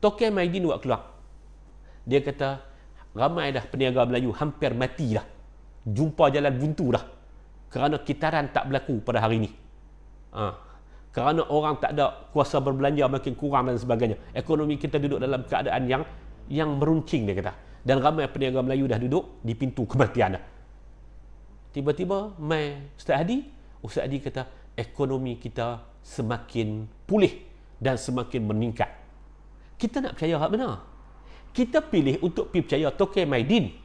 Tokeh Maidin buat keluar. Dia kata, ramai dah peniaga Melayu hampir mati dah. Jumpa jalan buntu dah. Kerana kitaran tak berlaku pada hari ini. Kerana orang tak ada kuasa berbelanja makin kurang dan sebagainya. Ekonomi kita duduk dalam keadaan yang meruncing, dia kata. Dan ramai peniaga Melayu dah duduk di pintu kematian dah. Tiba-tiba mai Ustaz Hadi kata ekonomi kita semakin pulih dan semakin meningkat. Kita nak percaya hak benar. Kita pilih untuk pergi percaya Tokeh Maidin.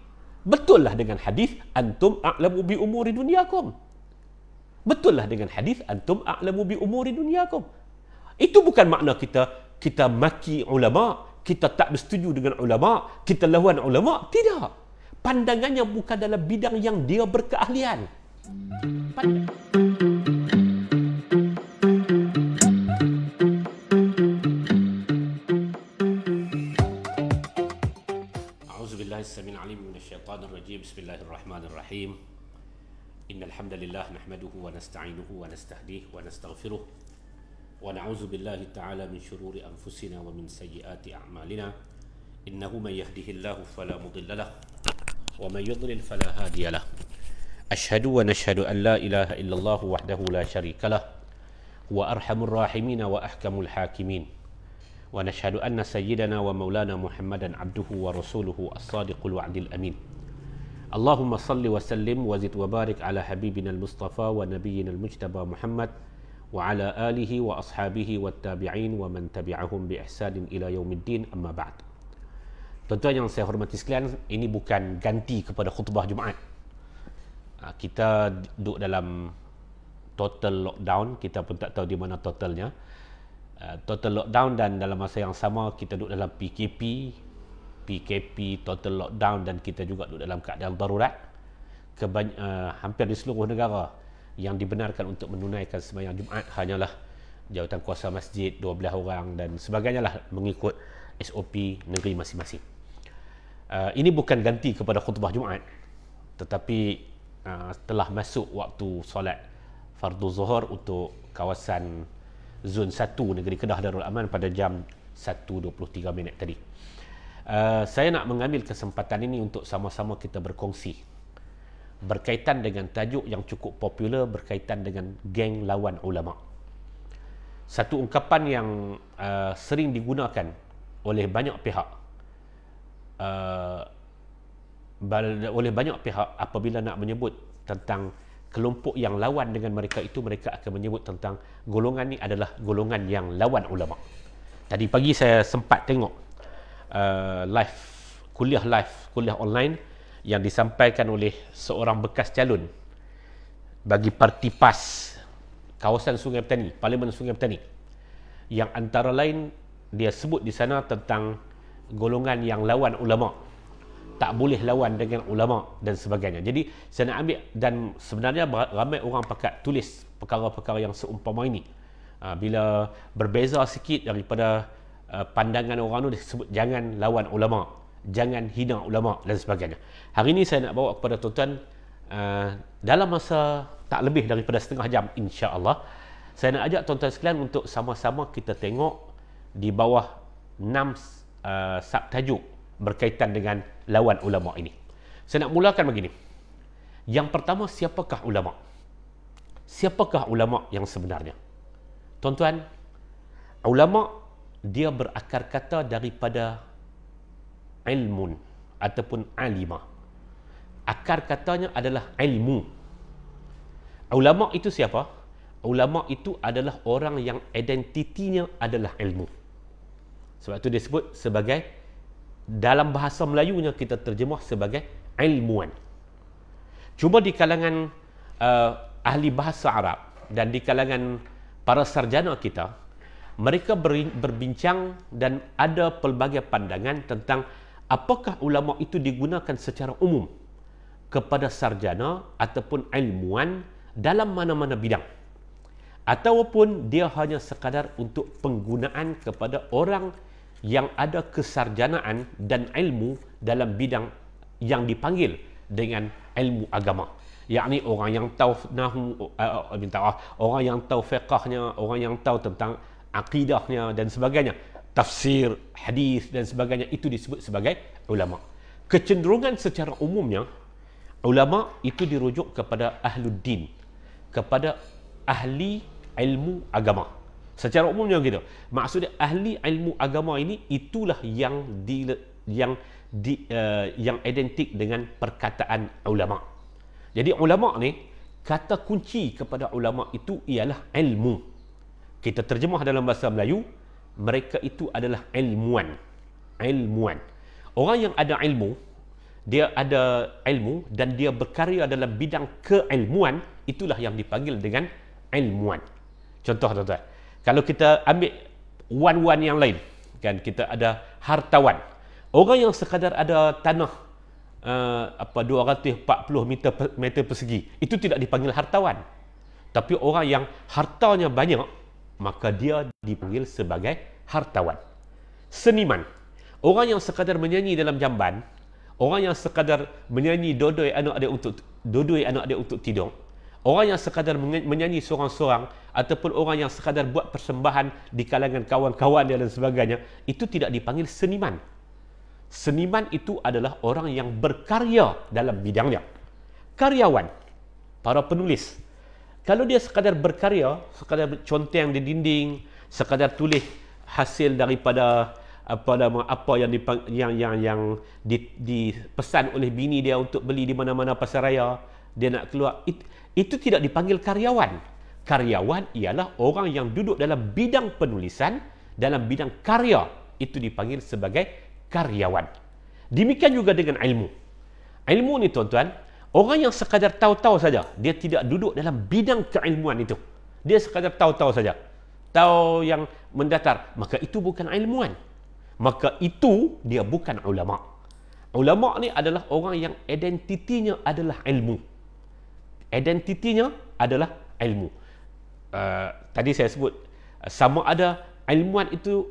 Betul lah dengan hadis antum a'lamu bi umuri dunyakum. Betul lah dengan hadis antum a'lamu bi umuri dunyakum. Itu bukan makna kita maki ulama, kita tak bersetuju dengan ulama, kita lawan ulama. Tidak. Pandangannya bukan dalam bidang yang dia berkeahlian. A'udzubillahi as-sami'il 'alim minasyaitonir rajim. Bismillahirrahmanirrahim. Innal hamdalillah nahmaduhu wa nasta'inuhu wa nastahdihi wa nastaghfiruh wa na'udzu billahi ta'ala min shururi anfusina wa min sayyiati a'malina. Innahu man yahdihillahu fala mudilla lahu wa man yudlil fala hadiya lahu. Ashhadu wa nashhadu an la ilaha illallah wahdahu la syarika lahu wa arhamur rahimin wa ahkamul hakimin. Wa nashhadu anna sayyidana wa maulana Muhammadan abduhu wa rasuluhu as-sadiqul wa'dil amin. Allahumma salli wa sallim wa zid wa barik ala habibina al-Mustafa wa nabiyyina al-Mujtaba Muhammad wa ala alihi wa ashabihi wa tabi'in wa man tabi'ahum bi ihsanin ila yaumiddin, amma ba'd. Tuan-tuan yang saya hormati sekalian, ini bukan ganti kepada khutbah Jumaat. Kita duduk dalam total lockdown, kita pun tak tahu di mana totalnya. Total lockdown, dan dalam masa yang sama kita duduk dalam PKP, total lockdown, dan kita juga duduk dalam keadaan darurat. Hampir di seluruh negara yang dibenarkan untuk menunaikan sembahyang Jumaat hanyalah jawatan kuasa masjid 12 orang dan sebagainya lah, mengikut SOP negeri masing-masing. Ini bukan ganti kepada khutbah Jumaat, tetapi telah masuk waktu solat fardu zuhur untuk kawasan zon 1 negeri Kedah Darul Aman pada jam 1.23 tadi. Saya nak mengambil kesempatan ini untuk sama-sama kita berkongsi berkaitan dengan tajuk yang cukup popular berkaitan dengan geng lawan ulama. Satu ungkapan yang sering digunakan oleh banyak pihak apabila nak menyebut tentang kelompok yang lawan dengan mereka itu, mereka akan menyebut tentang golongan ni adalah golongan yang lawan ulama. Tadi pagi saya sempat tengok kuliah online yang disampaikan oleh seorang bekas calon bagi parti PAS kawasan Sungai Petani, Parlimen Sungai Petani, yang antara lain dia sebut di sana tentang golongan yang lawan ulama, tak boleh lawan dengan ulama dan sebagainya. Jadi saya nak ambil, dan sebenarnya ramai orang pakat tulis perkara-perkara yang seumpama ini. Bila berbeza sikit daripada pandangan orang tu, disebut jangan lawan ulama, jangan hina ulama dan sebagainya. Hari ini saya nak bawa kepada tuan-tuan dalam masa tak lebih daripada setengah jam, insya-Allah, saya nak ajak tuan-tuan sekalian untuk sama-sama kita tengok di bawah 6 subtajuk berkaitan dengan lawan ulama ini. Saya nak mulakan begini. Yang pertama, siapakah ulama? Siapakah ulama yang sebenarnya? Tuan-tuan, ulama dia berakar kata daripada ilmun ataupun alimah. Akar katanya adalah ilmu. Ulama itu siapa? Ulama itu adalah orang yang identitinya adalah ilmu. Sebab itu disebut sebagai, dalam bahasa Melayunya kita terjemah sebagai ilmuwan. Cuma di kalangan ahli bahasa Arab dan di kalangan para sarjana kita, mereka berbincang dan ada pelbagai pandangan tentang apakah ulama itu digunakan secara umum kepada sarjana ataupun ilmuwan dalam mana-mana bidang, ataupun dia hanya sekadar untuk penggunaan kepada orang yang ada kesarjanaan dan ilmu dalam bidang yang dipanggil dengan ilmu agama. Yakni orang yang tahu orang yang tahu fiqahnya, orang yang tahu tentang akidahnya dan sebagainya. tafsir, hadis dan sebagainya, itu disebut sebagai ulama. Kecenderungan secara umumnya, ulama itu dirujuk kepada ahluddin, kepada ahli ilmu agama. Secara umumnya gitu. Maksudnya ahli ilmu agama ini itulah yang identik dengan perkataan ulama. Jadi ulama ni, kata kunci kepada ulama itu ialah ilmu. Kita terjemah dalam bahasa Melayu, mereka itu adalah ilmuwan. Ilmuwan. Orang yang ada ilmu, dia ada ilmu dan dia berkarya dalam bidang keilmuan, itulah yang dipanggil dengan ilmuwan. Contoh tuan-tuan, kalau kita ambil wan-wan yang lain, kan kita ada hartawan. Orang yang sekadar ada tanah 240 meter persegi, itu tidak dipanggil hartawan. Tapi orang yang hartanya banyak, maka dia dipanggil sebagai hartawan. Seniman, orang yang sekadar menyanyi dalam jamban, orang yang sekadar menyanyi dodoi anak dia untuk tidur, orang yang sekadar menyanyi seorang-seorang, ataupun orang yang sekadar buat persembahan di kalangan kawan-kawan dia dan sebagainya, itu tidak dipanggil seniman. Seniman itu adalah orang yang berkarya dalam bidangnya. Karyawan, para penulis, kalau dia sekadar berkarya, sekadar conteng di dinding, sekadar tulis hasil daripada apa yang dipesan oleh bini dia untuk beli di mana-mana pasaraya, dia nak keluar, itu tidak dipanggil karyawan. Karyawan ialah orang yang duduk dalam bidang penulisan, dalam bidang karya, itu dipanggil sebagai karyawan. Demikian juga dengan ilmu. Ilmu ni tuan-tuan, orang yang sekadar tahu-tahu saja, dia tidak duduk dalam bidang keilmuan itu. Dia sekadar tahu-tahu saja, tahu yang mendatar, maka itu bukan ilmuwan. Maka itu dia bukan ulama. Ulama ni adalah orang yang identitinya adalah ilmu. Identitinya adalah ilmu. Tadi saya sebut, sama ada ilmuwan itu,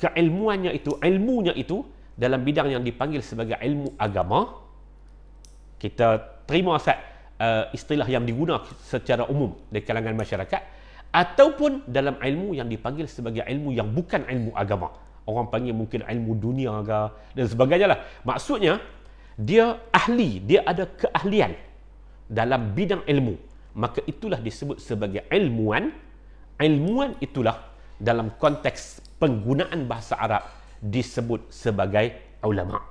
keilmuannya itu, ilmunya itu dalam bidang yang dipanggil sebagai ilmu agama, kita terima istilah yang digunakan secara umum di kalangan masyarakat, ataupun dalam ilmu yang dipanggil sebagai ilmu yang bukan ilmu agama. Orang panggil mungkin ilmu dunia ke, dan sebagainya lah. Maksudnya, dia ahli, dia ada keahlian dalam bidang ilmu. Maka itulah disebut sebagai ilmuwan. Ilmuwan itulah dalam konteks penggunaan bahasa Arab disebut sebagai ulama.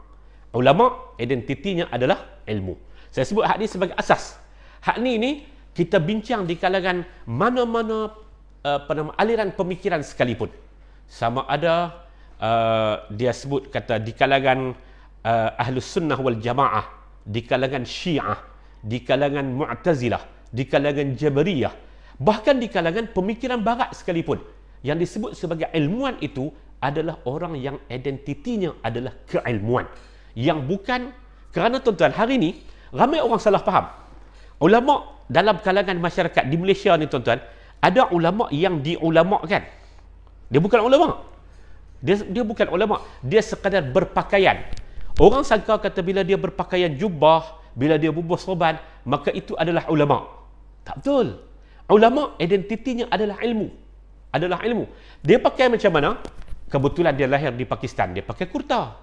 Ulama identitinya adalah ilmu. Saya sebut hak ni sebagai asas. Hak ni kita bincang di kalangan mana-mana aliran pemikiran sekalipun. Sama ada dia sebut kata di kalangan Ahlus Sunnah wal Jamaah, di kalangan Syiah, di kalangan Mu'tazilah, di kalangan Jabariyah, bahkan di kalangan pemikiran barat sekalipun. Yang disebut sebagai ilmuwan itu adalah orang yang identitinya adalah keilmuan. Yang bukan, kerana tuan-tuan, hari ini ramai orang salah faham. Ulama dalam kalangan masyarakat di Malaysia ni tuan-tuan, ada ulama yang diulamakan. Dia bukan ulama. Dia bukan ulama. Dia sekadar berpakaian. Orang sangka kata bila dia berpakaian jubah, bila dia bubuh sorban, maka itu adalah ulama. Tak betul. Ulama identitinya adalah ilmu. Adalah ilmu. Dia pakai macam mana? Kebetulan dia lahir di Pakistan, dia pakai kurta.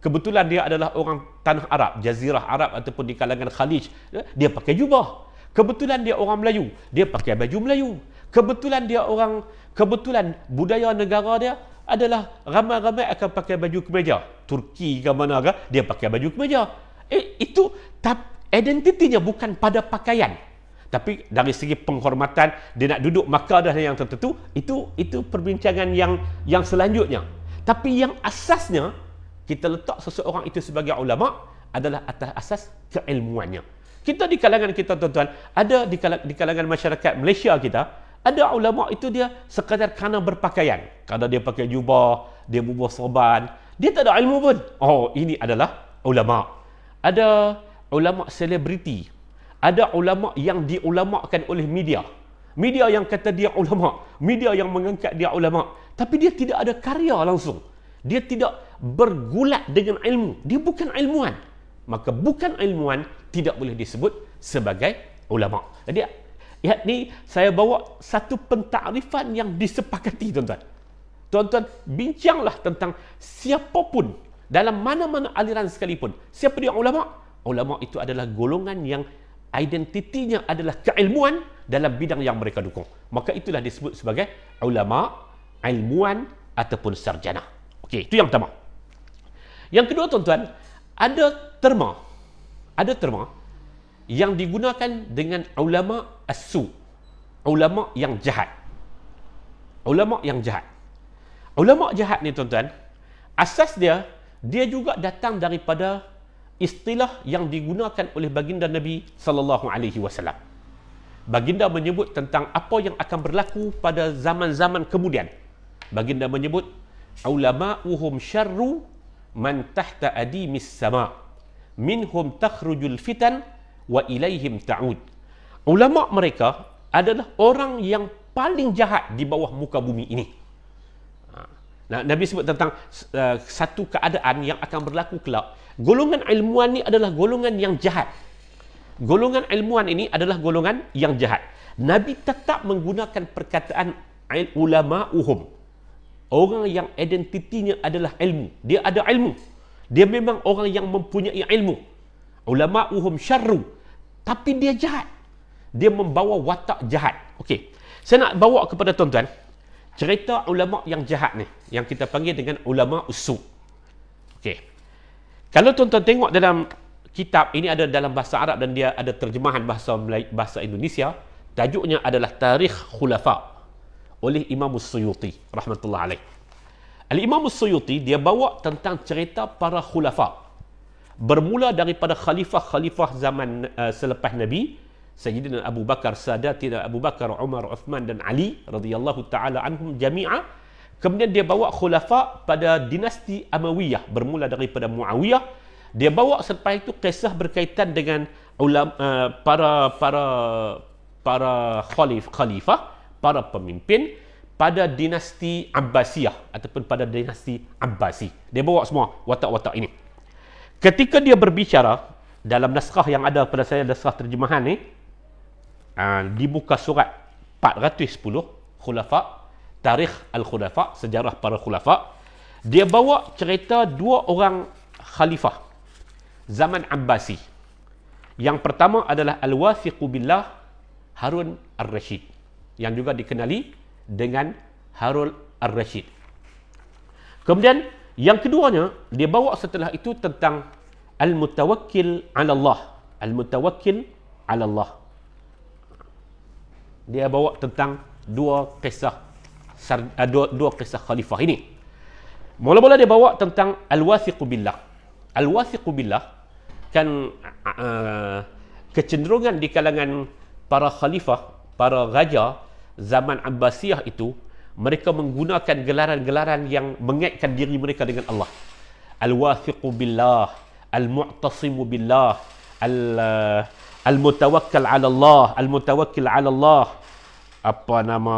Kebetulan dia adalah orang tanah Arab, Jazirah Arab ataupun di kalangan Khalij, dia pakai jubah. Kebetulan dia orang Melayu, dia pakai baju Melayu. Kebetulan budaya negara dia adalah ramai-ramai akan pakai baju kemeja. Turki ke mana ke, dia pakai baju kemeja. Itu identitinya bukan pada pakaian. Tapi dari segi penghormatan, dia nak duduk makadah yang tertentu, itu perbincangan yang selanjutnya. Tapi yang asasnya, kita letak seseorang itu sebagai ulama adalah atas asas keilmuannya. Kita di kalangan kita tuan-tuan, ada di kalangan masyarakat Malaysia kita, ada ulama itu dia sekadar kerana berpakaian. Kadang dia pakai jubah, dia bubuh sorban, dia tak ada ilmu pun. Oh, ini adalah ulama. Ada ulama selebriti. Ada ulama yang diulamakan oleh media. Media yang kata dia ulama. Media yang mengangkat dia ulama. Tapi dia tidak ada karya langsung. Dia tidak bergulat dengan ilmu. Dia bukan ilmuwan. Maka bukan ilmuwan tidak boleh disebut sebagai ulama. Jadi, ni saya bawa satu pentakrifan yang disepakati, tuan-tuan. tuan-tuan, bincanglah tentang siapapun dalam mana-mana aliran sekalipun. Siapa dia ulama? Ulama itu adalah golongan yang identitinya adalah keilmuan dalam bidang yang mereka dukung. Maka itulah disebut sebagai ulama, ilmuwan ataupun sarjana. Okey, itu yang pertama. Yang kedua, tuan-tuan, ada terma yang digunakan dengan ulama as-su, ulama yang jahat. Ulama yang jahat. Ulama jahat ni, tuan-tuan, asas dia juga datang daripada istilah yang digunakan oleh baginda Nabi sallallahu alaihi wasallam. Baginda menyebut tentang apa yang akan berlaku pada zaman-zaman kemudian. Baginda menyebut ulama'uhum syarru man tahta adimis sama' minhum takhrujul fitan wa ilaihim ta'ud. Ulama mereka adalah orang yang paling jahat di bawah muka bumi ini. Nah, Nabi sebut tentang satu keadaan yang akan berlaku kelak. Golongan ilmuwan ni adalah golongan yang jahat. Golongan ilmuwan ini adalah golongan yang jahat. Nabi tetap menggunakan perkataan ulama'uhum. Orang yang identitinya adalah ilmu. Dia ada ilmu. Dia memang orang yang mempunyai ilmu. Ulama'uhum syarru. Tapi dia jahat. Dia membawa watak jahat. Okey. Saya nak bawa kepada tuan-tuan cerita ulama yang jahat ni, yang kita panggil dengan ulama usu. Okey. Kalau tuan-tuan tengok dalam kitab ini, ada dalam bahasa Arab dan dia ada terjemahan bahasa Indonesia, tajuknya adalah Tarikh Khulafa oleh Imam Suyuti rahmatullah alaih. Al-Imam Suyuti dia bawa tentang cerita para khulafa. Bermula daripada khalifah-khalifah zaman selepas Nabi, Sayyidina Abu Bakar, Sadatina Abu Bakar, Umar, Uthman dan Ali radhiyallahu taala anhum jami'a. Kemudian dia bawa khulafa pada dinasti Amawiyah, bermula daripada Muawiyah. Dia bawa selepas itu kisah berkaitan dengan para khalifah, para pemimpin pada dinasti Abbasiyah ataupun pada dinasti Abbasi. Dia bawa semua watak-watak ini. Ketika dia berbicara dalam naskah yang ada pada saya, naskah terjemahan ni, di muka surat 410 Khulafa, Tarikh Al-Khulafa, sejarah para khulafa, dia bawa cerita dua orang khalifah zaman Abbasi. Yang pertama adalah Al-Wathiqu Billah Harun Ar-Rashid, yang juga dikenali dengan Harun Ar-Rashid. Kemudian yang keduanya dia bawa setelah itu tentang Al-Mutawakkil 'ala Allah. Al-Mutawakkil 'ala Allah. Dia bawa tentang dua kisah khalifah ini. Mula-mula dia bawa tentang Al-Wathiqu Billah. Al-Wathiqu Billah kan kecenderungan di kalangan para khalifah, para raja zaman Abbasiyah itu, mereka menggunakan gelaran-gelaran yang mengaitkan diri mereka dengan Allah. Al-Wathiqu Billah, Al-Mu'tasimu Billah, Al-Mutawakkil 'ala Allah, Al-Mutawakkil 'ala Allah. Apa nama?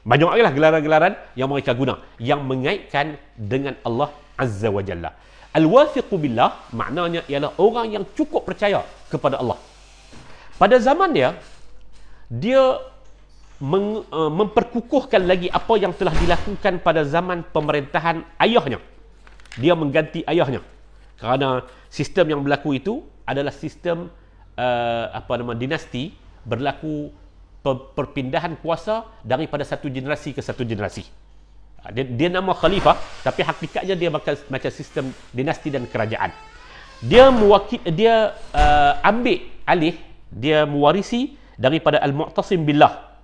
Banyak lagi lah gelaran-gelaran yang mereka guna yang mengaitkan dengan Allah Azza wa Jalla. Al-Wathiqu Billah maknanya ialah orang yang cukup percaya kepada Allah. Pada zaman dia memperkukuhkan lagi apa yang telah dilakukan pada zaman pemerintahan ayahnya. Dia mengganti ayahnya. Kerana sistem yang berlaku itu adalah sistem dinasti, berlaku perpindahan kuasa daripada satu generasi ke satu generasi. Dia nama khalifah, tapi hakikatnya dia macam sistem dinasti dan kerajaan. Dia ambil alih, dia mewarisi daripada Al-Mu'tasim Billah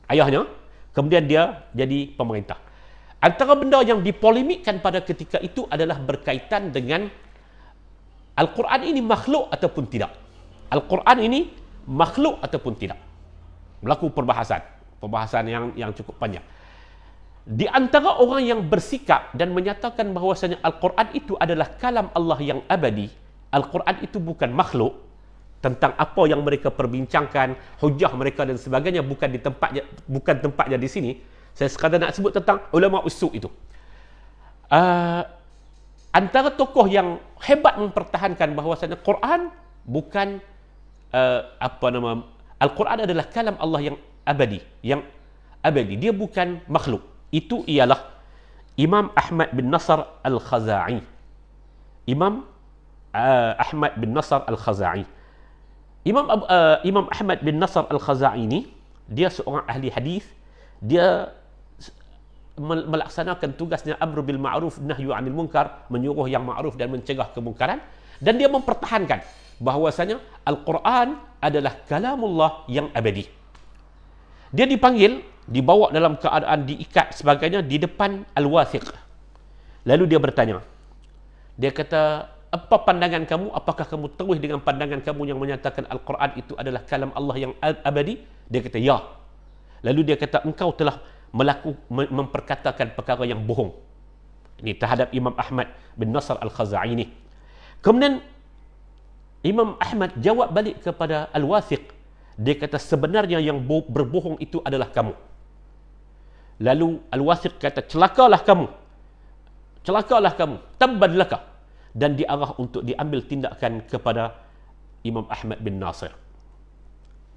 ayahnya, kemudian dia jadi pemerintah. Antara benda yang dipolemikkan pada ketika itu adalah berkaitan dengan Al-Quran ini makhluk ataupun tidak. Al-Quran ini makhluk ataupun tidak. Berlaku perbahasan yang cukup panjang. Di antara orang yang bersikap dan menyatakan bahawasanya Al-Quran itu adalah kalam Allah yang abadi, Al-Quran itu bukan makhluk, tentang apa yang mereka perbincangkan, hujah mereka dan sebagainya bukan tempatnya di sini. Saya sekadar nak sebut tentang ulama usul itu. Antara tokoh yang hebat mempertahankan bahawasanya Quran bukan Al-Quran adalah kalam Allah yang abadi, yang abadi. Dia bukan makhluk. Itu ialah Imam Ahmad bin Nasr Al-Khaza'i. Imam Ahmad bin Nasr Al-Khaza'i. Imam Ahmad bin Nasr Al-Khaza'i ini, dia seorang ahli hadis. Dia melaksanakan tugasnya amru bil ma'ruf nahyu 'anil munkar, menyuruh yang ma'ruf dan mencegah kemungkaran, dan dia mempertahankan bahwasanya Al-Quran adalah kalamullah yang abadi. Dia dipanggil, dibawa dalam keadaan diikat sebagainya di depan Al-Wathiq. Lalu dia bertanya. Dia kata, apa pandangan kamu? Apakah kamu terus dengan pandangan kamu yang menyatakan Al-Quran itu adalah kalam Allah yang abadi? Dia kata, ya. Lalu dia kata, engkau telah memperkatakan perkara yang bohong. Ini terhadap Imam Ahmad bin Nasr Al-Khaza'i ini. Kemudian Imam Ahmad jawab balik kepada Al-Wathiq. Dia kata, sebenarnya yang berbohong itu adalah kamu. Lalu Al-Wathiq kata, celakalah kamu. Celakalah kamu. Tabban laka. Dan diarah untuk diambil tindakan kepada Imam Ahmad bin Nasr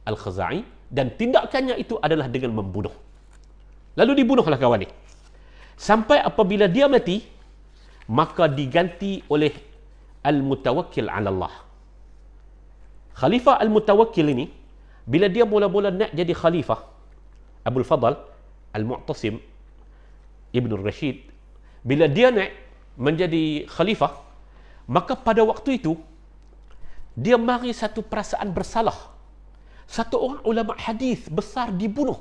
Al-Khaza'i, dan tindakannya itu adalah dengan membunuh. Lalu dibunuhlah kawan ni. Sampai apabila dia mati, maka diganti oleh Al-Mutawakkil 'ala Allah. Khalifah Al-Mutawakkil ini, bila dia mula-mula nak jadi khalifah, Abul Fadl Al-Mu'tasim Ibn Rashid, bila dia nak menjadi khalifah, maka pada waktu itu dia mari satu perasaan bersalah. Satu orang ulama hadis besar dibunuh.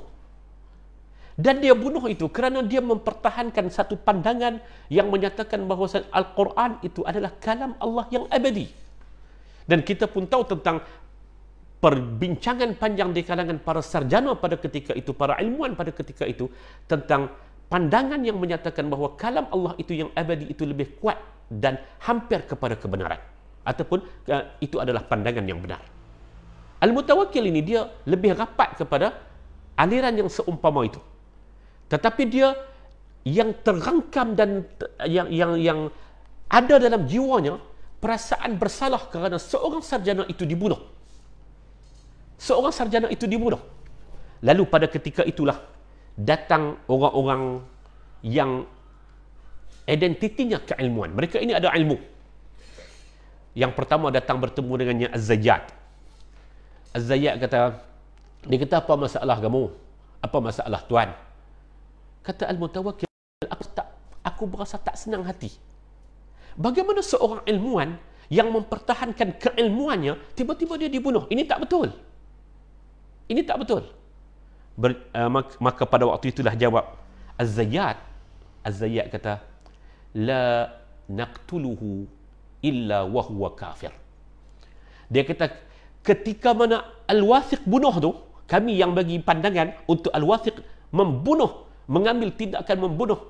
Dan dia bunuh itu kerana dia mempertahankan satu pandangan yang menyatakan bahawa Al-Quran itu adalah kalam Allah yang abadi. Dan kita pun tahu tentang perbincangan panjang di kalangan para sarjana pada ketika itu, para ilmuwan pada ketika itu, tentang pandangan yang menyatakan bahawa kalam Allah itu yang abadi itu lebih kuat dan hampir kepada kebenaran, ataupun itu adalah pandangan yang benar. Al-Mutawakkil ini dia lebih rapat kepada aliran yang seumpama itu, tetapi dia yang terrangkam dan yang ada dalam jiwanya perasaan bersalah kerana seorang sarjana itu dibunuh. Seorang sarjana itu dibunuh. Lalu pada ketika itulah datang orang-orang yang identitinya keilmuan. Mereka ini ada ilmu. Yang pertama datang bertemu dengannya Az-Zayyat. Az-Zayyat kata, dia kata, apa masalah kamu? Apa masalah tuan? Kata Al-Mutawakkil, aku berasa tak senang hati. Bagaimana seorang ilmuwan yang mempertahankan keilmuannya, tiba-tiba dia dibunuh? Ini tak betul. Ini tak betul. Maka pada waktu itulah jawab Az-Zayyat. Az-Zayyat kata, la naqtuluhu illa wa huwa kafir. Dia kata, ketika mana Al-Wathiq bunuh tu, kami yang bagi pandangan untuk Al-Wathiq membunuh, mengambil tindakan membunuh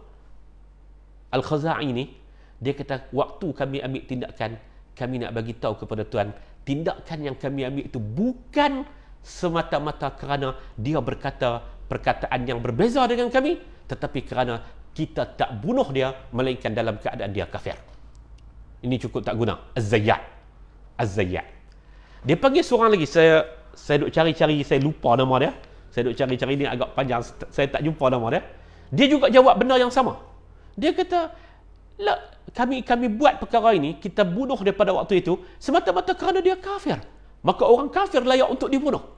Al-Khaza'i ini, dia kata, waktu kami ambil tindakan, kami nak bagi tahu kepada tuan, tindakan yang kami ambil itu bukan semata-mata kerana dia berkata perkataan yang berbeza dengan kami, tetapi kerana kita tak bunuh dia, melainkan dalam keadaan dia kafir. Ini cukup tak guna. Az-Zayyat. Az-Zayyat. Dia panggil seorang lagi. Saya duk cari-cari, saya lupa nama dia. Saya duk cari-cari, ni agak panjang, saya tak jumpa nama dia. Dia juga jawab benda yang sama. Dia kata, kami buat perkara ini, kita bunuh dia pada waktu itu semata-mata kerana dia kafir. Maka orang kafir layak untuk dibunuh.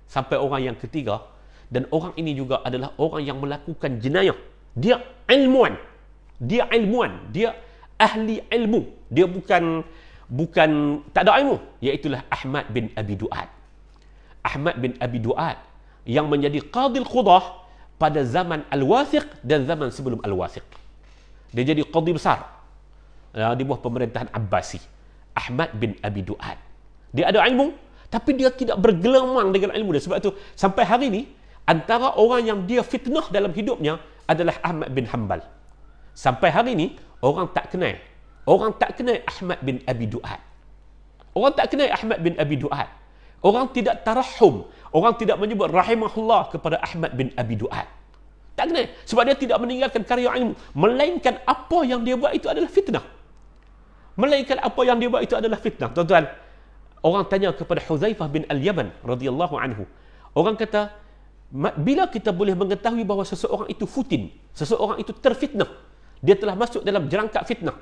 Sampai orang yang ketiga, dan orang ini juga adalah orang yang melakukan jenayah. Dia ilmuwan. Dia ilmuwan. Dia ahli ilmu. Dia bukan tak ada ilmu. Iaitulah Ahmad bin Abi Du'ad. Ahmad bin Abi Du'ad yang menjadi qadil qudah pada zaman Al-Wathiq dan zaman sebelum Al-Wathiq. Dia jadi qadi besar di bawah pemerintahan Abbasi. Ahmad bin Abi Du'ad. Dia ada ilmu, tapi dia tidak bergelamang dengan ilmu dia. Sebab itu sampai hari ini antara orang yang dia fitnah dalam hidupnya adalah Ahmad bin Hanbal. Sampai hari ini orang tak kenal. Orang tak kenal Ahmad bin Abi Du'ad. Orang tak kenal Ahmad bin Abi Du'ad. Orang tidak tarahum. Orang tidak menyebut rahimahullah kepada Ahmad bin Abi Du'ad. Tak kenal. Sebab dia tidak meninggalkan karya ilmu. Melainkan apa yang dia buat itu adalah fitnah. Melainkan apa yang dia buat itu adalah fitnah. Tuan-tuan, orang tanya kepada Huzaifah bin Al-Yaman radhiyallahu anhu. Orang kata, Bila kita boleh mengetahui bahawa seseorang itu futin, seseorang itu terfitnah, dia telah masuk dalam jerangkap fitnah.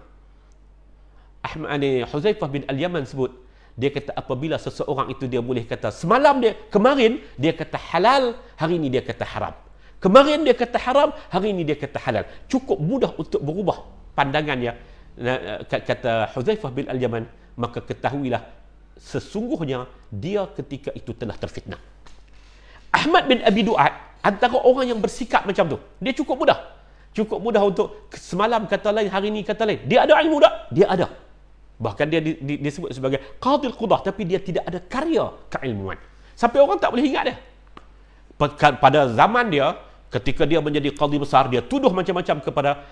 Huzaifah bin Al-Yaman sebut, dia kata apabila seseorang itu dia boleh kata kemarin dia kata halal, hari ini dia kata haram. Kemarin dia kata haram, hari ini dia kata halal. Cukup mudah untuk berubah pandangannya, kata Huzaifah bin Al-Yaman, maka ketahuilah sesungguhnya dia ketika itu telah terfitnah. Ahmad bin Abi Du'ad antara orang yang bersikap macam tu. Dia cukup mudah. Cukup mudah untuk semalam kata lain, hari ini kata lain. Dia ada ilmu tak? Dia ada. Bahkan dia disebut sebagai qadil qudah, tapi dia tidak ada karya keilmuan. Sampai orang tak boleh ingat dia. Pada zaman dia, ketika dia menjadi qadhi besar, dia tuduh macam-macam kepada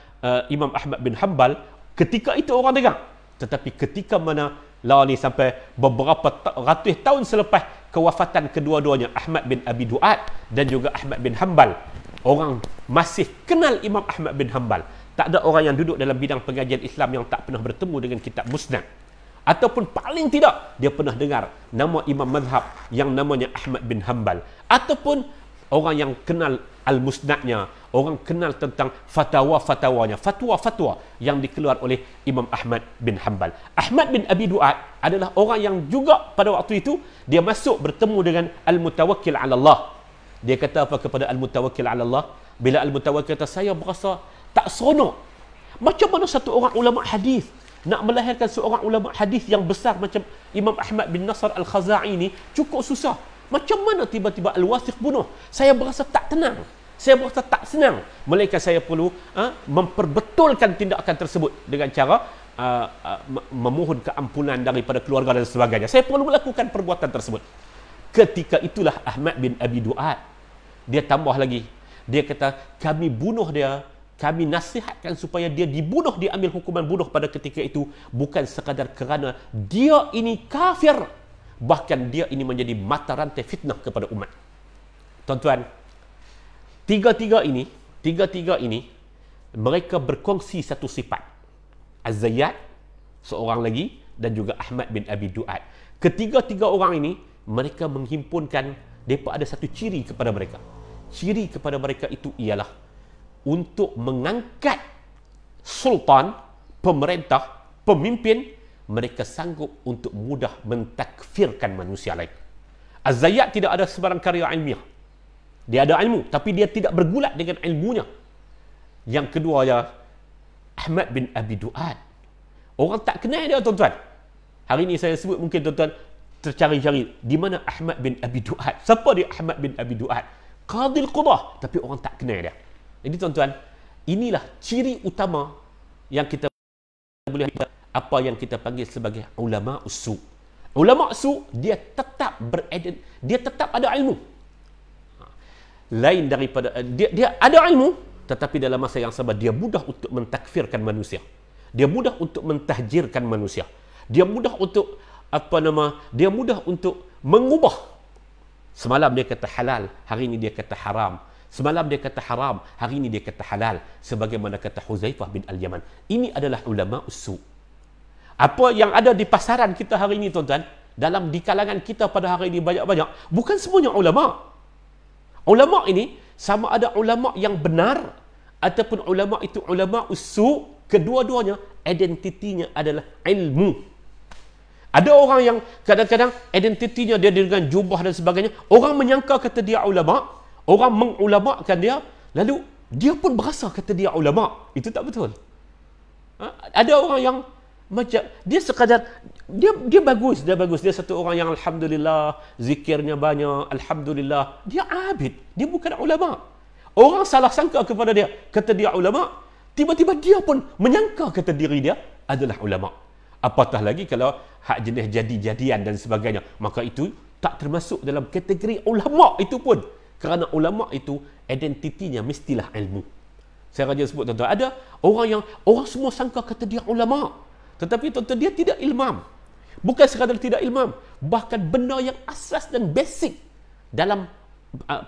Imam Ahmad bin Hanbal. Ketika itu orang dengar. Tetapi ketika mana ni sampai beberapa ratus tahun selepas kewafatan kedua-duanya, Ahmad bin Abi Du'ad dan juga Ahmad bin Hanbal, orang masih kenal Imam Ahmad bin Hanbal. Tak ada orang yang duduk dalam bidang pengajian Islam yang tak pernah bertemu dengan kitab Musnad. Ataupun paling tidak, dia pernah dengar nama imam mazhab yang namanya Ahmad bin Hanbal. Ataupun orang yang kenal Al-Musnadnya, orang kenal tentang fatwa-fatwanya, fatwa-fatwa yang dikeluar oleh Imam Ahmad bin Hanbal. Ahmad bin Abi Du'ad adalah orang yang juga pada waktu itu, dia masuk bertemu dengan Al-Mutawakkil 'ala Allah. Dia kata apa kepada Al-Mutawakkil 'ala Allah? Bila Al-Mutawakkil kata, saya berasa tak seronok. Macam mana satu orang ulama hadis nak melahirkan seorang ulama hadis yang besar macam Imam Ahmad bin Nasr Al-Khazai ni cukup susah. Macam mana tiba-tiba Al-Wathiq bunuh? Saya berasa tak tenang. Saya berasa tak senang. Melainkan saya perlu memperbetulkan tindakan tersebut dengan cara memohon keampunan daripada keluarga dan sebagainya. Saya perlu melakukan perbuatan tersebut. Ketika itulah Ahmad bin Abi Du'ad, dia tambah lagi. Dia kata, kami bunuh dia, kami nasihatkan supaya dia dibunuh, diambil hukuman bunuh pada ketika itu, bukan sekadar kerana dia ini kafir, bahkan dia ini menjadi mata rantai fitnah kepada umat. Tuan-tuan, tiga-tiga ini mereka berkongsi satu sifat. Az-Zayyad seorang lagi, dan juga Ahmad bin Abi Du'ad. Ketiga-tiga orang ini mereka menghimpunkan, mereka ada satu ciri kepada mereka. Ciri kepada mereka itu ialah untuk mengangkat sultan, pemerintah, pemimpin, mereka sanggup untuk mudah mentakfirkan manusia lain. Az-Zayyad tidak ada sebarang karya ilmiah. Dia ada ilmu, tapi dia tidak bergulat dengan ilmunya. Yang kedua ya, Ahmad bin Abi Du'ad. Orang tak kenal dia, tuan-tuan. Hari ini saya sebut, mungkin tuan-tuan tercari-cari, di mana Ahmad bin Abi Du'ad? Siapa dia Ahmad bin Abi Du'ad? Qadil Qudah, tapi orang tak kenal dia. Jadi tuan-tuan, inilah ciri utama yang kita boleh apa yang kita panggil sebagai ulama usu. Ulama usu, dia tetap ada ilmu. Lain daripada dia ada ilmu, tetapi dalam masa yang sama dia mudah untuk mentakfirkan manusia. Dia mudah untuk mentahjirkan manusia. Dia mudah untuk dia mudah untuk mengubah. Semalam dia kata halal, hari ini dia kata haram. Semalam dia kata haram, hari ini dia kata halal. Sebagaimana kata Huzaifah bin Al-Yaman. Ini adalah ulama usu. Apa yang ada di pasaran kita hari ini, tuan-tuan, di kalangan kita pada hari ini banyak-banyak, bukan semuanya ulama. Ulama ini sama ada ulama yang benar ataupun ulama itu ulama usu, kedua-duanya identitinya adalah ilmu. Ada orang yang kadang-kadang identitinya dia dengan jubah dan sebagainya, orang menyangka kata dia ulama, orang mengulamakan dia, lalu dia pun berasa kata dia ulama. Itu tak betul. Ada orang yang macam dia sekadar dia bagus, dia satu orang yang alhamdulillah zikirnya banyak, alhamdulillah dia abid, dia bukan ulama. Orang salah sangka kepada dia kata dia ulama, tiba-tiba dia pun menyangka kata diri dia adalah ulama. Apatah lagi kalau hak jenis jadi-jadian dan sebagainya, maka itu tak termasuk dalam kategori ulama itu pun, kerana ulama itu identitinya mestilah ilmu. Saya raja sebut, tuan-tuan, ada orang semua sangka kata dia ulama, tetapi tuan-tuan dia tidak ilmam. Bukan sekadar tidak ilmam, bahkan benda yang asas dan basic dalam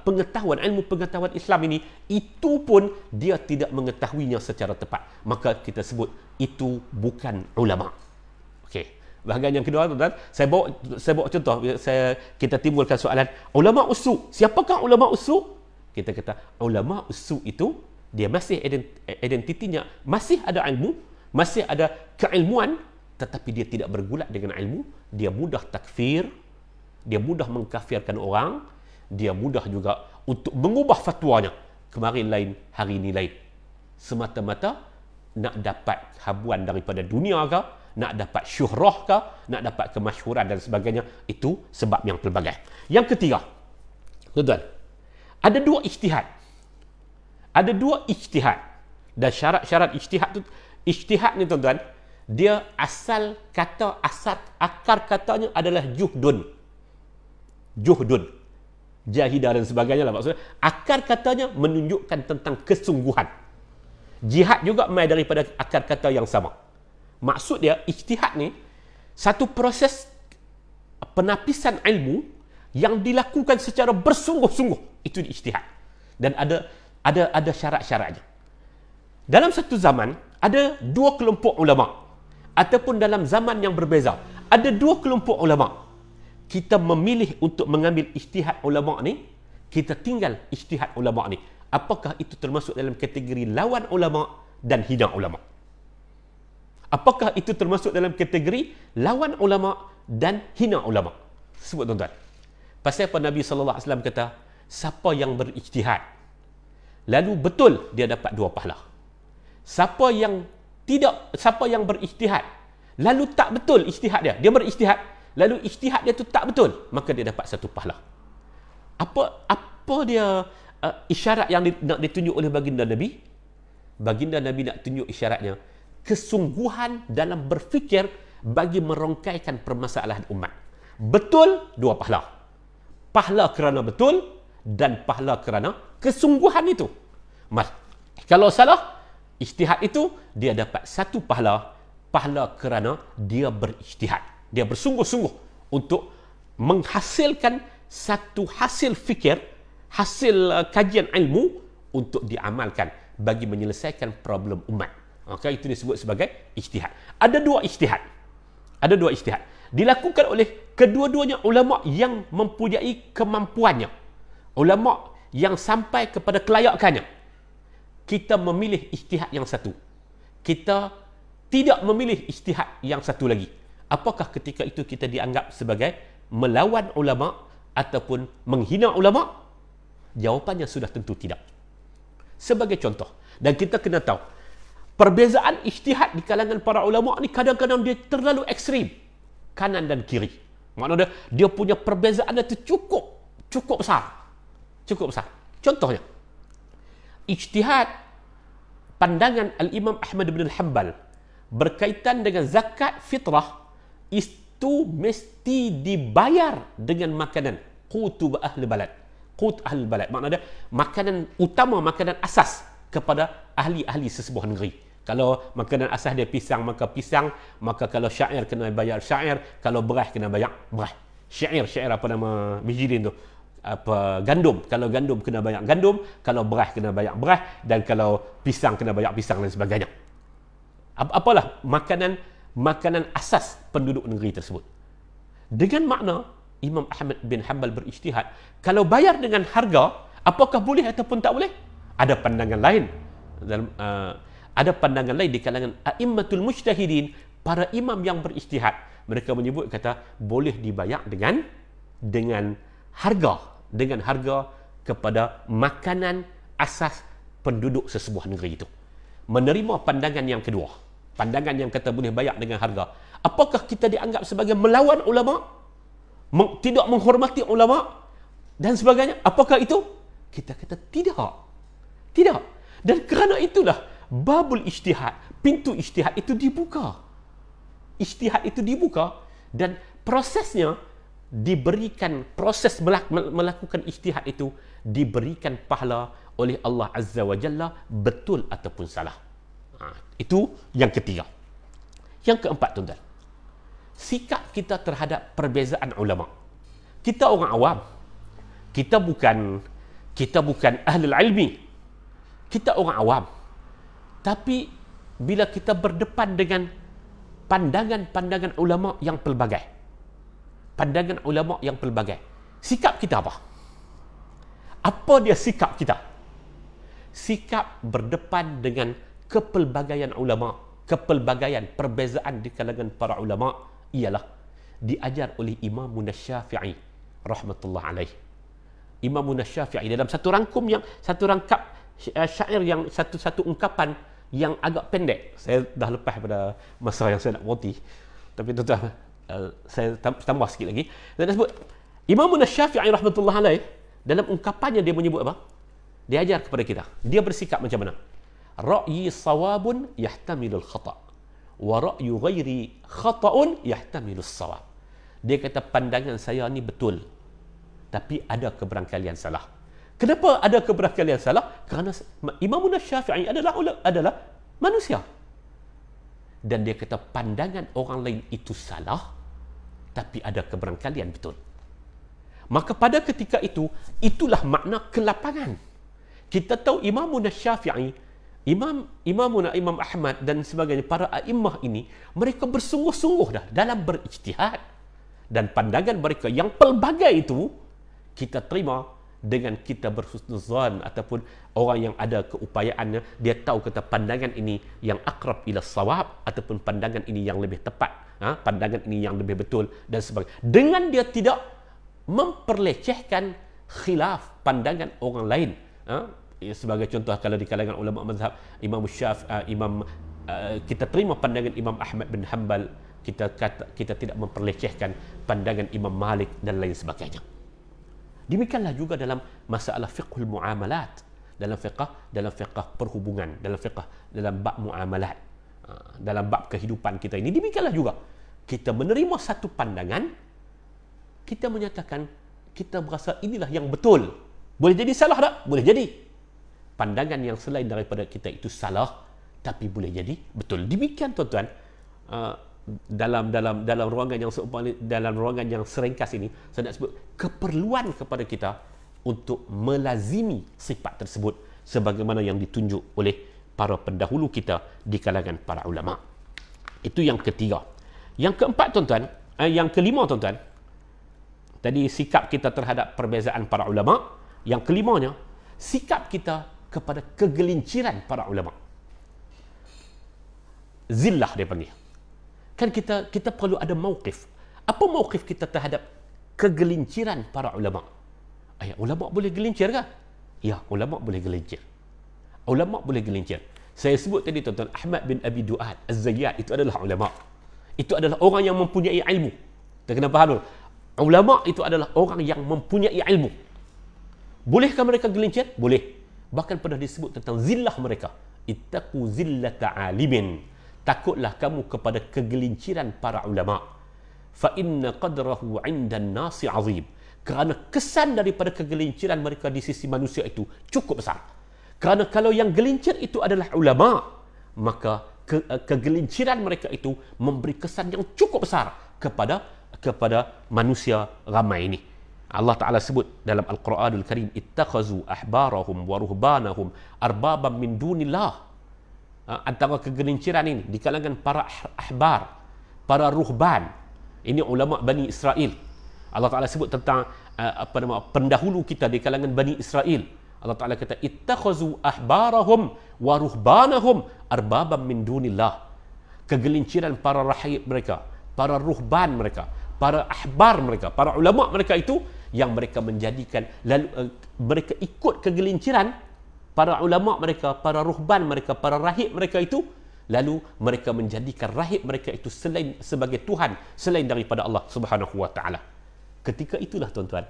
pengetahuan, ilmu pengetahuan Islam ini, itu pun dia tidak mengetahuinya secara tepat. Maka kita sebut itu bukan ulama. Okey. Bahagian yang kedua, tuan-tuan, saya bawa contoh, kita timbulkan soalan ulama usu. Siapakah ulama usu? kita kata ulama usul itu dia masih identitinya masih ada ilmu, masih ada keilmuan, tetapi dia tidak bergulat dengan ilmu, dia mudah takfir, dia mudah mengkafirkan orang, dia mudah juga untuk mengubah fatwanya. Kemarin lain, hari ini lain. Semata-mata nak dapat habuan daripada dunia ke, nak dapat syuhrah ke, nak dapat kemasyhuran dan sebagainya. Itu sebab yang pelbagai. Yang ketiga, tuan-tuan, ada dua ijtihad. Ada dua ijtihad. Dan syarat-syarat ijtihad tu, ijtihad ni tuan-tuan, dia asal akar katanya adalah juhdun. Juhdun. Jahidah dan sebagainya lah maksudnya. Akar katanya menunjukkan tentang kesungguhan. Jihad juga mai daripada akar kata yang sama. Maksud dia, ijtihad ni satu proses penapisan ilmu yang dilakukan secara bersungguh-sungguh. Itu ijtihad. Dan ada syarat-syaratnya. Dalam satu zaman, ada dua kelompok ulama. Ataupun dalam zaman yang berbeza, ada dua kelompok ulama. Kita memilih untuk mengambil ijtihad ulama ni, kita tinggal ijtihad ulama ni. Apakah itu termasuk dalam kategori lawan ulama dan hina ulama? Apakah itu termasuk dalam kategori lawan ulama dan hina ulama? Sebut tuan-tuan. Pasal apa Nabi SAW kata, siapa yang berijtihad, lalu betul, dia dapat 2 pahala. Siapa yang berijtihad, lalu tak betul ijtihad dia berijtihad, lalu ijtihad dia tu tak betul, maka dia dapat 1 pahala. Apa dia isyarat yang nak ditunjuk oleh baginda Nabi? Baginda Nabi nak tunjuk isyaratnya kesungguhan dalam berfikir bagi merongkaikan permasalahan umat. Betul, 2 pahala. Pahala kerana betul dan pahala kerana kesungguhan itu. Kalau salah, ijtihad itu dia dapat 1 pahala. Pahala kerana dia berijtihad. Dia bersungguh-sungguh untuk menghasilkan satu hasil fikir, hasil kajian ilmu untuk diamalkan bagi menyelesaikan problem umat. Maka itu disebut sebagai ijtihad. Ada 2 ijtihad. Ada 2 ijtihad. Dilakukan oleh kedua-duanya ulama yang mempunyai kemampuannya. Ulama yang sampai kepada kelayakannya. Kita memilih ijtihad yang satu. Kita tidak memilih ijtihad yang satu lagi. Apakah ketika itu kita dianggap sebagai melawan ulama ataupun menghina ulama? Jawapannya sudah tentu tidak. Sebagai contoh, dan kita kena tahu, perbezaan ijtihad di kalangan para ulama ni kadang-kadang dia terlalu ekstrim, kanan dan kiri. Maknanya dia punya perbezaan itu cukup besar. Cukup besar. Contohnya, ijtihad pandangan Al-Imam Ahmad bin Hanbal berkaitan dengan zakat fitrah itu mesti dibayar dengan makanan qutu ahli balad. Qut ahli balad. Maknanya makanan utama, makanan asas kepada ahli-ahli sesebuah negeri. Kalau makanan asas dia pisang, maka pisang. Maka kalau syair, kena bayar syair. Kalau beras, kena bayar beras. Syair apa nama bijilin tu? Gandum. Kalau gandum, kena bayar gandum. Kalau beras, kena bayar beras. Dan kalau pisang, kena bayar pisang dan sebagainya. Apalah makanan asas penduduk negeri tersebut. Dengan makna Imam Ahmad bin Hanbal berijtihad, kalau bayar dengan harga, apakah boleh ataupun tak boleh? Ada pandangan lain. Ada pandangan lain di kalangan a'immatul mujtahidin, para imam yang berijtihad. Mereka menyebut kata boleh dibayar dengan harga kepada makanan asas penduduk sesebuah negeri itu. Menerima pandangan yang kedua, pandangan yang kata boleh bayar dengan harga. Apakah kita dianggap sebagai melawan ulama? Tidak menghormati ulama dan sebagainya? Apakah itu? Kita kata tidak. Dan kerana itulah babul ijtihad, pintu ijtihad itu dibuka. Ijtihad itu dibuka dan prosesnya diberikan, proses melakukan ijtihad itu diberikan pahala oleh Allah Azza wa Jalla, betul ataupun salah. Itu yang ketiga. Yang keempat, tuan-tuan, sikap kita terhadap perbezaan ulama. Kita orang awam. Kita bukan ahli ilmi. Kita orang awam. Tapi bila kita berdepan dengan pandangan-pandangan ulama yang pelbagai, sikap kita apa? Apa dia sikap kita? Sikap berdepan dengan kepelbagaian ulama, kepelbagaian perbezaan di kalangan para ulama ialah diajar oleh Imam Syafi'i rahmatullah alaih. Imam Syafi'i dalam satu rangkap syair yang satu ungkapan yang agak pendek. Saya dah lepas pada masa yang saya nak berhenti, tapi tuan-tuan, saya tambah sikit lagi. Dan sebut Imam Syafi'i rahmatullah alaih dalam ungkapannya dia menyebut apa? Dia ajar kepada kita. Dia bersikap macam mana? Ra'yi sawabun yahtamilul khata' wa ra'yu ghairi khata'un yahtamilus sawab. Dia kata pandangan saya ni betul, tapi ada keberangkalian salah. Kenapa ada keberangkalian salah? Kerana Imam Syafi'i adalah manusia. Dan dia kata pandangan orang lain itu salah, tapi ada keberangkalian betul. Maka pada ketika itu, itulah makna kelapangan. Kita tahu Imam Syafi'i, Imam Ahmad dan sebagainya, para a'immah ini, mereka bersungguh-sungguh dah dalam berijtihad. Dan pandangan mereka yang pelbagai itu, kita terima dengan kita berhusnuzan, ataupun orang yang ada keupayaannya, dia tahu kata pandangan ini yang akrab ila sawab, ataupun pandangan ini yang lebih tepat, pandangan ini yang lebih betul dan sebagainya. Dengan dia tidak memperlecehkan khilaf pandangan orang lain. Sebagai contoh, kalau di kalangan ulama mazhab Imam Syafi'i, kita terima pandangan Imam Ahmad bin Hanbal, kita tidak memperlecehkan pandangan Imam Malik dan lain sebagainya. Demikianlah juga dalam masalah fiqhul muamalat, dalam fiqh perhubungan, dalam bab muamalat, dalam bab kehidupan kita ini. Demikianlah juga kita menerima satu pandangan, kita menyatakan kita berasa inilah yang betul. Boleh jadi salah tak? Boleh jadi. Pandangan yang selain daripada kita itu salah, tapi boleh jadi betul. Demikian tuan-tuan, dalam ruangan yang seumpama, dalam ruangan yang serengkas ini, saya nak sebut keperluan kepada kita untuk melazimi sifat tersebut sebagaimana yang ditunjuk oleh para pendahulu kita di kalangan para ulama. Itu yang ketiga. Yang keempat tuan-tuan, yang kelima tuan-tuan, tadi sikap kita terhadap perbezaan para ulama. Yang kelimanya, sikap kita kepada kegelinciran para ulama. Zillah dia panggil. Kan kita perlu ada mauqif. Apa mauqif kita terhadap kegelinciran para ulama? Ulama boleh gelincir ke? Ya, ulama boleh gelincir. Ulama boleh gelincir. Saya sebut tadi tuan-tuan, Ahmad bin Abi Du'ad Az-Zayyad itu adalah ulama. Itu adalah orang yang mempunyai ilmu. Kita kena faham dulu. Ulama itu adalah orang yang mempunyai ilmu. Bolehkah mereka gelincir? Boleh. Bahkan pernah disebut tentang zillah mereka. Ittaqu zillata alimin. Takutlah kamu kepada kegelinciran para ulama. Fa inna qadrahu 'indan nasi 'azim. Kerana kesan daripada kegelinciran mereka di sisi manusia itu cukup besar. Kerana kalau yang gelincir itu adalah ulama, maka kegelinciran mereka itu memberi kesan yang cukup besar kepada manusia ramai ini. Allah Ta'ala sebut dalam Al-Quranul Karim, ittakhazu ahbarahum wa ruhbanahum arbaban min dunillah. Antara kegelinciran ini di kalangan para ahbar, para ruhban, ini ulama Bani Israel. Allah Ta'ala sebut tentang pendahulu kita di kalangan Bani Israel. Allah Ta'ala kata ittakhazu ahbarahum wa ruhbanahum arbaban min dunillah. Kegelinciran para rahib mereka, para ruhban mereka, para ahbar mereka, para ulama mereka itu, yang mereka menjadikan, lalu mereka ikut kegelinciran para ulama mereka, para ruhban mereka, para rahib mereka itu, lalu mereka menjadikan rahib mereka itu sebagai Tuhan selain daripada Allah Subhanahu wa taala. Ketika itulah tuan-tuan,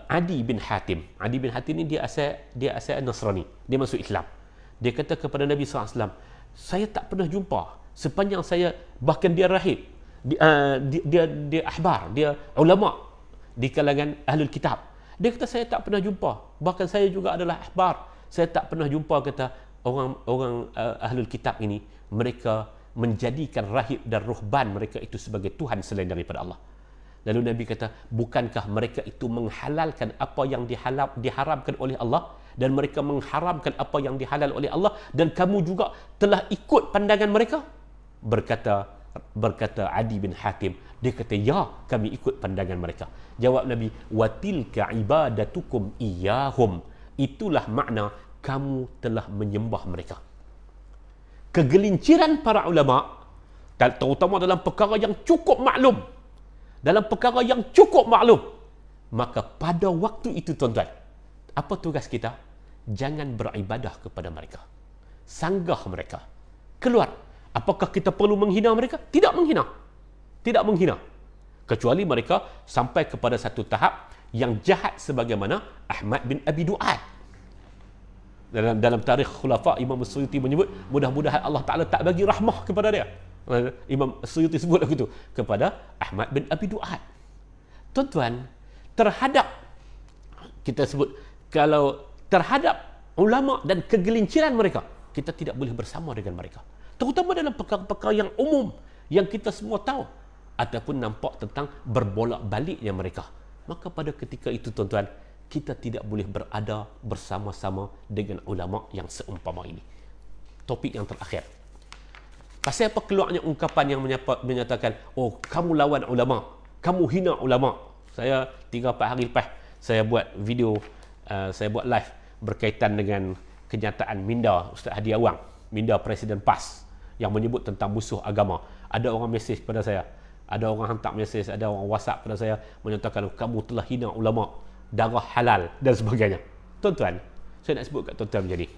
Adi bin Hatim ini dia asal Nasrani, dia masuk Islam. Dia kata kepada Nabi SAW, saya tak pernah jumpa sepanjang saya, bahkan dia rahib, dia ahbar, dia ulama di kalangan ahlul kitab. Dia kata saya tak pernah jumpa, bahkan saya juga adalah ahbar, saya tak pernah jumpa, kata orang ahlul kitab ini, mereka menjadikan rahib dan ruhban mereka itu sebagai Tuhan selain daripada Allah. Lalu Nabi kata, bukankah mereka itu menghalalkan apa yang diharamkan oleh Allah, dan mereka mengharamkan apa yang dihalal oleh Allah, dan kamu juga telah ikut pandangan mereka? Berkata Berkata Adi bin Hatim, dia kata, ya, kami ikut pandangan mereka. Jawab Nabi, watilka ibadatukum iyahum, itulah makna kamu telah menyembah mereka. Kegelinciran para ulama, terutama dalam perkara yang cukup maklum, maka pada waktu itu, tuan-tuan, apa tugas kita? Jangan beribadah kepada mereka, sanggah mereka, keluar. Apakah kita perlu menghina mereka? Tidak menghina, kecuali mereka sampai kepada satu tahap yang jahat, sebagaimana Ahmad bin Abi Du'ad. Dalam tarikh khulafa, Imam Suyuti menyebut, mudah-mudahan Allah Ta'ala tak bagi rahmah kepada dia. Imam Suyuti sebut begitu kepada Ahmad bin Abi Du'ad. Tuan-tuan, terhadap, kita sebut, kalau terhadap ulama dan kegelinciran mereka, kita tidak boleh bersama dengan mereka, terutama dalam perkara-perkara yang umum yang kita semua tahu, ataupun nampak tentang berbolak-baliknya mereka. Maka pada ketika itu, tuan-tuan, kita tidak boleh berada bersama-sama dengan ulama yang seumpama ini. Topik yang terakhir, pasal apa keluarnya ungkapan yang menyatakan, oh, kamu lawan ulama, kamu hina ulama. Saya 3-4 hari lepas, saya buat video, saya buat live berkaitan dengan kenyataan minda Ustaz Hadi Awang, minda Presiden PAS, yang menyebut tentang musuh agama. Ada orang mesej kepada saya, ada orang hantar mesej, ada orang WhatsApp kepada saya menyatakan, kamu telah hina ulama, darah halal dan sebagainya. Tuan-tuan, saya nak sebut kat tuan-tuan jadi,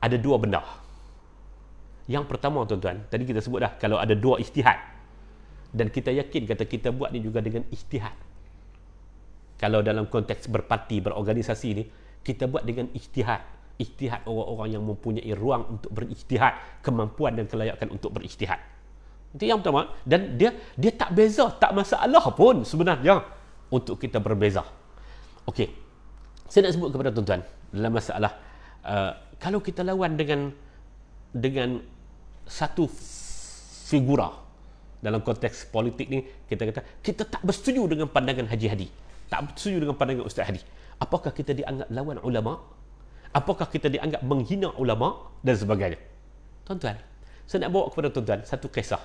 ada dua benda. Yang pertama, tuan-tuan, tadi kita sebut dah, kalau ada dua ijtihad, dan kita yakin kata kita buat ni juga dengan ijtihad. Kalau dalam konteks berparti, berorganisasi ni, kita buat dengan ijtihad. Ijtihad orang-orang yang mempunyai ruang untuk berijtihad, kemampuan dan kelayakan untuk berijtihad. Itu yang pertama. Dan dia tak beza, tak masalah pun sebenarnya untuk kita berbeza. Okey, saya nak sebut kepada tuan-tuan dalam masalah, kalau kita lawan dengan satu figura dalam konteks politik ni, kita kata kita tak bersetuju dengan pandangan Haji Hadi, tak bersetuju dengan pandangan Ustaz Hadi. Apakah kita dianggap lawan ulama? Apakah kita dianggap menghina ulama dan sebagainya? Tuan-tuan, saya nak bawa kepada tuan-tuan satu kisah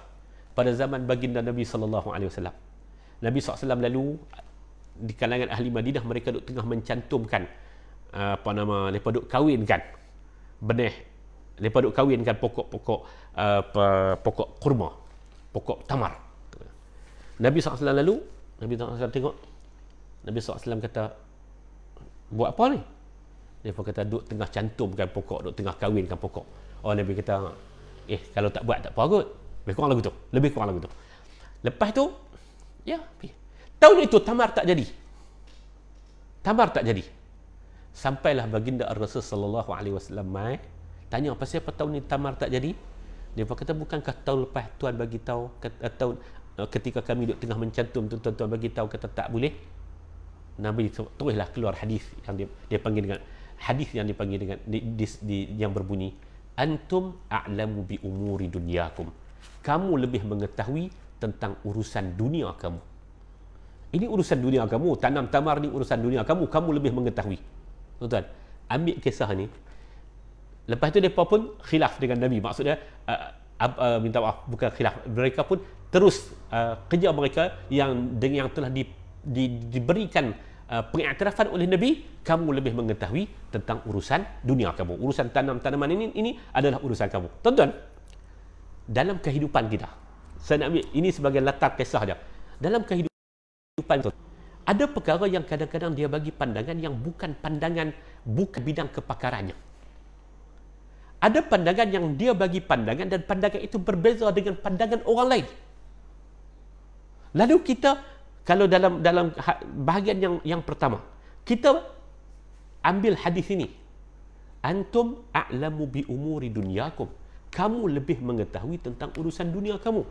pada zaman baginda Nabi SAW. Nabi SAW lalu di kalangan ahli Madinah, mereka duk tengah mencantumkan mereka duk kahwinkan benih, mereka duk kahwinkan pokok kurma, pokok tamar. Nabi SAW lalu, Nabi SAW tengok, Nabi SAW kata, buat apa ni? Dia pun kata, duk tengah cantumkan pokok, duk tengah kahwinkan pokok. Oh, Nabi kata, kalau tak buat tak apa kot. Lebih kurang lagu tu. Lepas tu, ya, tahun itu tamar tak jadi. Sampailah baginda Rasul sallallahu alaihi wasallam mai tanya, pasal apa tahun ni tamar tak jadi? Dia pun kata, bukankah tahun lepas Tuhan bagi tahu, tahun ketika kami duk tengah mencantum tu, Tuhan bagi tahu kata tak boleh. Nabi teruslah keluar hadis yang dia panggil dengan hadis yang dipanggil dengan yang berbunyi, antum a'lamu bi umuri dunyakum, kamu lebih mengetahui tentang urusan dunia kamu. Ini urusan dunia kamu, tanam tamar ni urusan dunia kamu, kamu lebih mengetahui. Tuan-tuan, ambil kisah ni. Lepas tu mereka pun khilaf dengan Nabi. Maksudnya minta maaf, bukan khilaf, mereka pun terus kerja mereka yang telah diberikan pengiktirafan oleh Nabi. Kamu lebih mengetahui tentang urusan dunia kamu, urusan tanaman ini adalah urusan kamu. Tuan-tuan, dalam kehidupan kita, saya nak ambil ini sebagai latar kisah dia. Dalam kehidupan itu, ada perkara yang kadang-kadang dia bagi pandangan yang bukan bidang kepakarannya. Ada pandangan yang dia bagi pandangan, dan pandangan itu berbeza dengan pandangan orang lain. Lalu kita, kalau dalam bahagian yang pertama, kita ambil hadis ini, antum a'lamu bi umuri dunyakum, kamu lebih mengetahui tentang urusan dunia kamu,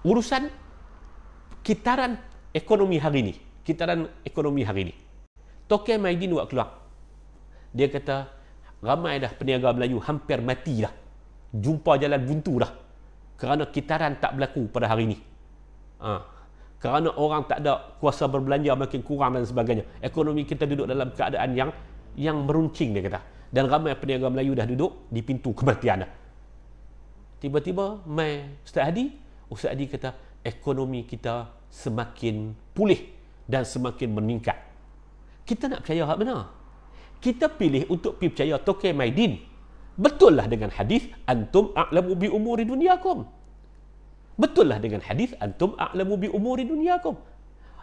urusan kitaran ekonomi hari ini. Tokeh Maidin buat keluar, dia kata ramai dah peniaga Melayu hampir mati dah, jumpa jalan buntu dah, kerana kitaran tak berlaku pada hari ini. Kerana orang tak ada kuasa berbelanja, makin kurang dan sebagainya. Ekonomi kita duduk dalam keadaan yang meruncing, dia kata. Dan ramai peniaga Melayu dah duduk di pintu kematian dah. Tiba-tiba mai Ustaz Hadi Ustaz Adi kata ekonomi kita semakin pulih dan semakin meningkat. Kita nak percaya hak benar. Kita pilih untuk pergi percaya Tokay Maidin. Betul lah dengan hadis antum a'lamu bi umuri dunyakum. Betul lah dengan hadis antum a'lamu bi umuri dunyakum.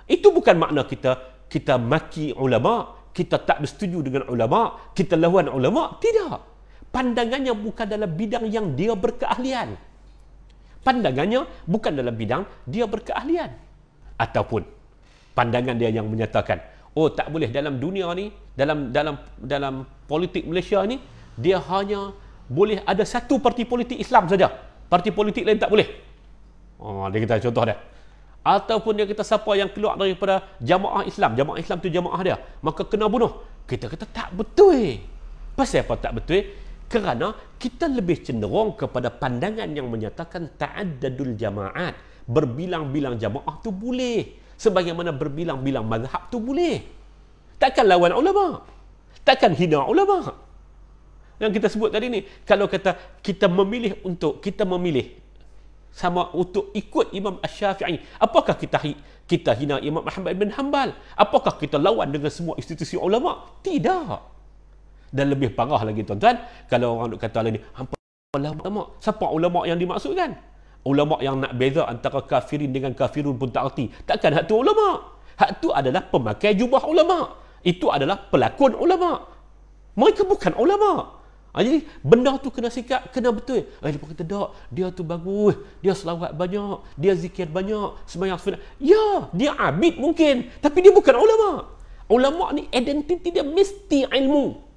Itu bukan makna kita maki ulama, kita tak bersetuju dengan ulama, kita lawan ulama. Tidak. Pandangannya bukan dalam bidang yang dia berkeahlian. Pandangannya bukan dalam bidang dia berkeahlian. Ataupun pandangan dia yang menyatakan, oh tak boleh dalam dunia ni, dalam politik Malaysia ni, dia hanya boleh ada satu parti politik Islam saja. Parti politik lain tak boleh. Dia kata contoh dia. Ataupun dia kata siapa yang keluar daripada jamaah Islam tu jamaah dia, maka kena bunuh. Kita kata tak betul. Pasal apa tak betul? Kerana kita lebih cenderung kepada pandangan yang menyatakan ta'addadul jamaat. Berbilang-bilang jamaah tu boleh. Sebagaimana berbilang-bilang mazhab tu boleh. Takkan lawan ulama. Takkan hina ulama. Yang kita sebut tadi ni, kalau kata kita memilih sama untuk ikut Imam Asy-Syafi'i, apakah kita hina Imam Ahmad bin Hanbal? Apakah kita lawan dengan semua institusi ulama? Tidak. Dan lebih parah lagi tuan-tuan, kalau orang kata lagi hampa ulama, siapa ulama yang dimaksudkan? Ulama yang nak beza antara kafirin dengan kafirun pun tak erti. Takkan hak tu ulama. Hak tu adalah pemakai jubah ulama. Itu adalah pelakon ulama. Mereka bukan ulama. Jadi benda tu kena sikap, kena betul. Dia kata tak, dia tu bagus, dia selawat banyak, dia zikir banyak, sembahyang sunat. Ya, dia abid mungkin, tapi dia bukan ulama. Ulama ni identiti dia mesti ilmu.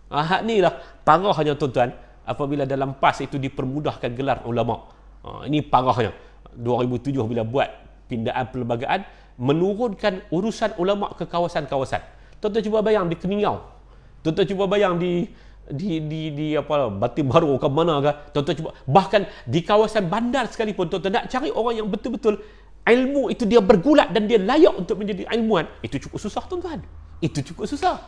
Hak ni lah parahnya tuan-tuan, apabila dalam PAS itu dipermudahkan gelar ulama. Ini parahnya. 2007 bila buat pindaan perlembagaan, menurunkan urusan ulama ke kawasan-kawasan. Tuan-tuan cuba bayang di Keningau. Tuan-tuan cuba bayang di Batu Baru ke mana ke. Tuan-tuan cuba, bahkan di kawasan bandar sekalipun, tuan-tuan nak cari orang yang betul-betul ilmu itu dia bergulat dan dia layak untuk menjadi ilmuwan, itu cukup susah tuan-tuan. Itu cukup susah.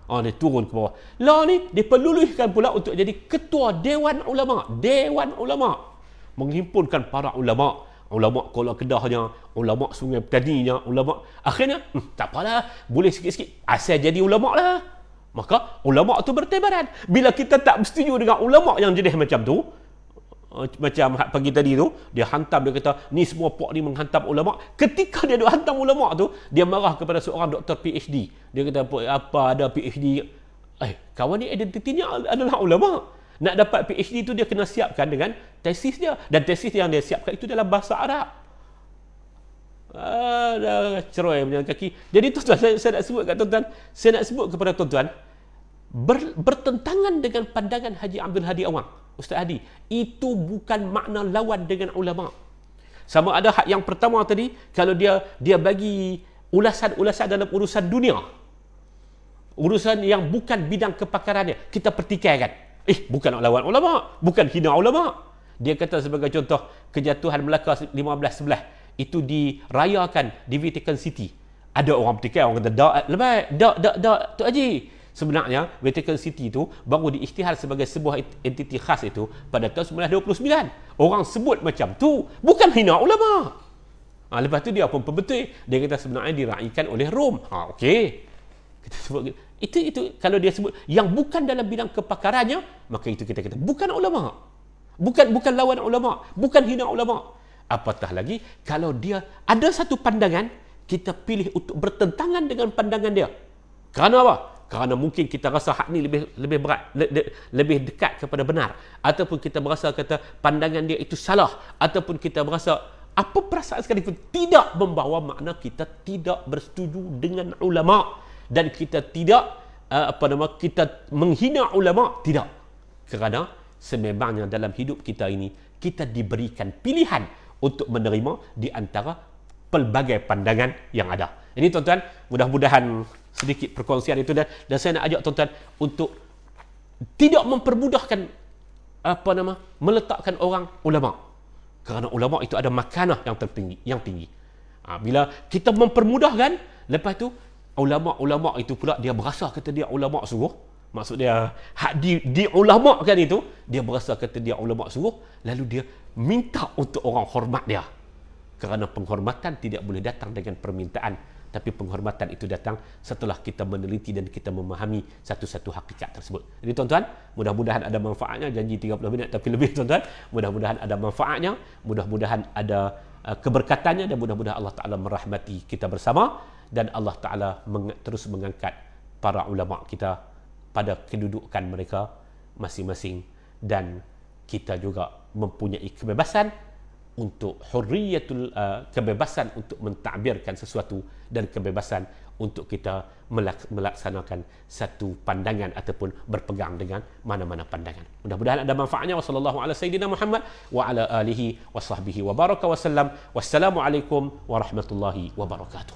Dia turun ke bawah. Lah ni diperluluhkan pula untuk jadi ketua Dewan Ulama. Dewan Ulama menghimpunkan para ulama. Ulama Kuala Kedahnya, ulama Sungai Petaninya, ulama. Akhirnya, tak apalah, boleh sikit-sikit. Asal jadi ulama lah. Maka ulama tu bertebaran. Bila kita tak bersetuju dengan ulama yang jenis macam tu, macam pagi tadi tu, dia hantam, dia kata ni semua pok ni menghantam ulama. Ketika dia duk hantam ulama tu, dia marah kepada seorang doktor PhD. Dia kata apa ada PhD, kawan ni identitinya adalah ulama. Nak dapat PhD tu dia kena siapkan dengan tesis dia, dan tesis yang dia siapkan itu dalam bahasa Arab. Cerai punya kaki. Jadi tuan-tuan, saya nak sebut kat tuan-tuan, saya nak sebut kepada tuan-tuan, bertentangan dengan pandangan Haji Abdul Hadi Awang, Ustaz Hadi, itu bukan makna lawan dengan ulama. Sama ada hak yang pertama tadi, kalau dia bagi ulasan-ulasan dalam urusan dunia, urusan yang bukan bidang kepakarannya, kita pertikaikan. Bukan lawan ulama, bukan hina ulama. Dia kata sebagai contoh, kejatuhan Melaka 15/11 itu dirayakan di Vatican City. Ada orang pertikai, orang kata tak Tok Haji. Sebenarnya Vatican City itu baru diisytihar sebagai sebuah entiti khas itu pada tahun 1929. Orang sebut macam tu, bukan hina ulama. Lepas tu dia pun betul. Dia kata sebenarnya diraikan oleh Rom. Okey. Kita sebut itu kalau dia sebut yang bukan dalam bidang kepakarannya, maka itu kita kata bukan ulama. Bukan lawan ulama, bukan hina ulama. Apatah lagi kalau dia ada satu pandangan, kita pilih untuk bertentangan dengan pandangan dia. Kerana apa? Kerana mungkin kita rasa hak ni lebih berat, lebih dekat kepada benar, ataupun kita merasa kata pandangan dia itu salah, ataupun kita merasa apa perasaan sekalipun, tidak membawa makna kita tidak bersetuju dengan ulama, dan kita tidak kita menghina ulama, tidak. Kerana sememangnya dalam hidup kita ini kita diberikan pilihan untuk menerima di antara pelbagai pandangan yang ada. Ini tuan-tuan, mudah-mudahan sedikit perkongsian itu, dan saya nak ajak tuan-tuan untuk tidak mempermudahkan meletakkan orang ulama, kerana ulama itu ada makanah yang tinggi. Bila kita mempermudahkan, lepas tu ulama-ulama itu pula dia berasa kata dia ulama sungguh, Maksud dia, hak di ulama kan itu, dia berasa kata dia ulama sungguh, lalu dia minta untuk orang hormat dia. Kerana penghormatan tidak boleh datang dengan permintaan, tapi penghormatan itu datang setelah kita meneliti dan kita memahami satu-satu hakikat tersebut. Jadi tuan-tuan, mudah-mudahan ada manfaatnya. Janji 30 minit tapi lebih tuan-tuan. Mudah-mudahan ada manfaatnya, mudah-mudahan ada keberkatannya, dan mudah-mudahan Allah Ta'ala merahmati kita bersama, dan Allah Ta'ala terus mengangkat para ulama kita pada kedudukan mereka masing-masing, dan kita juga mempunyai kebebasan untuk hurriyatul kebebasan untuk mentakbirkan sesuatu, dan kebebasan untuk kita melaksanakan satu pandangan ataupun berpegang dengan mana-mana pandangan. Mudah-mudahan ada manfaatnya. Wassallallahu ala sayyidina Muhammad wa ala alihi wa sahbihi wa baraka wa sallam. Wassalamualaikum warahmatullahi wabarakatuh.